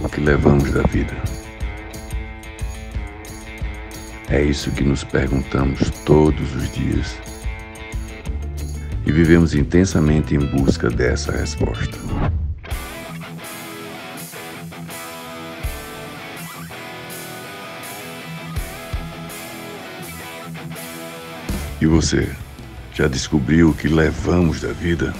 o que levamos da vida? É isso que nos perguntamos todos os dias e vivemos intensamente em busca dessa resposta. E você, já descobriu o que levamos da vida?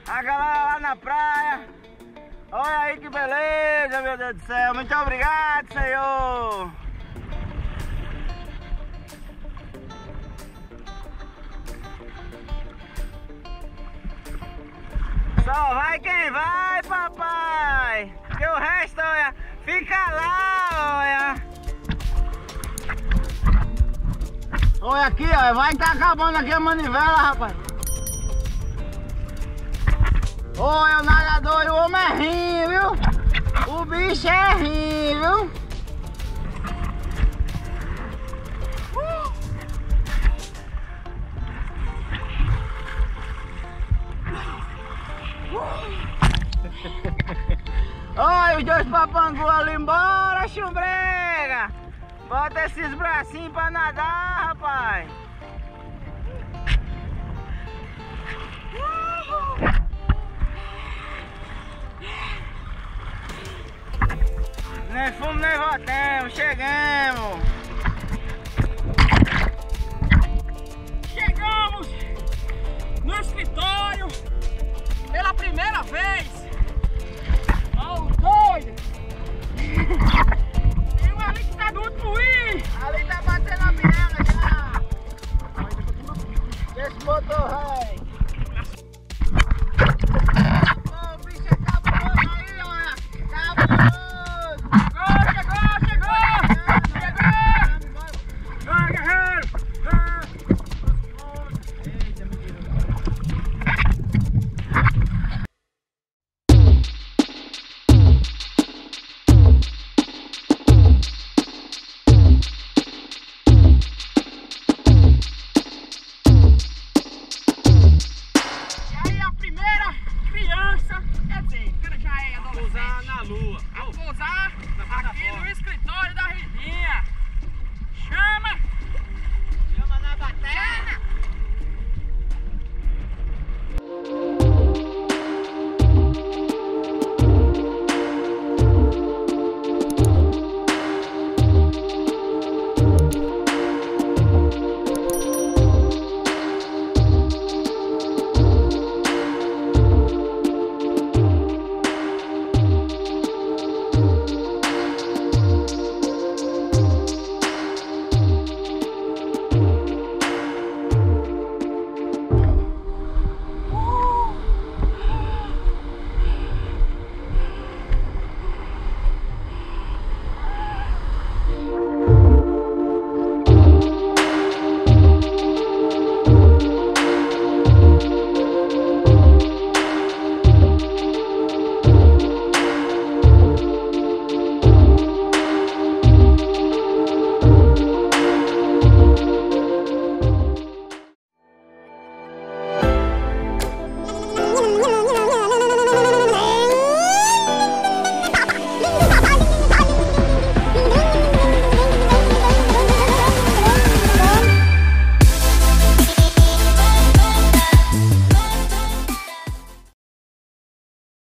A galera lá na praia. Olha aí que beleza, meu Deus do céu. Muito obrigado, Senhor. Só vai quem vai, papai. Porque o resto, olha, fica lá, olha. Olha aqui, ó. Vai estar acabando aqui a manivela, rapaz. Olha o nadador e o homem é rinho, viu? O bicho bicho é rir, viu? Olha os dois papangu ali embora, chumbrega! Bota esses bracinhos pra nadar, rapaz! Nem fumo nem voltemos, chegamos! Chegamos no escritório pela primeira vez! Oh, doido! Tem um ali que tá do último ir! Ali tá batendo a biela já! Esse motor, véi! Ô, o bicho é cabuloso aí, olha! Cabuloso! Chegou! Vai, guerreiro! Eita, mentiroso! E aí a primeira criança, quer dizer, o cara já é adolescente, Usar na lua.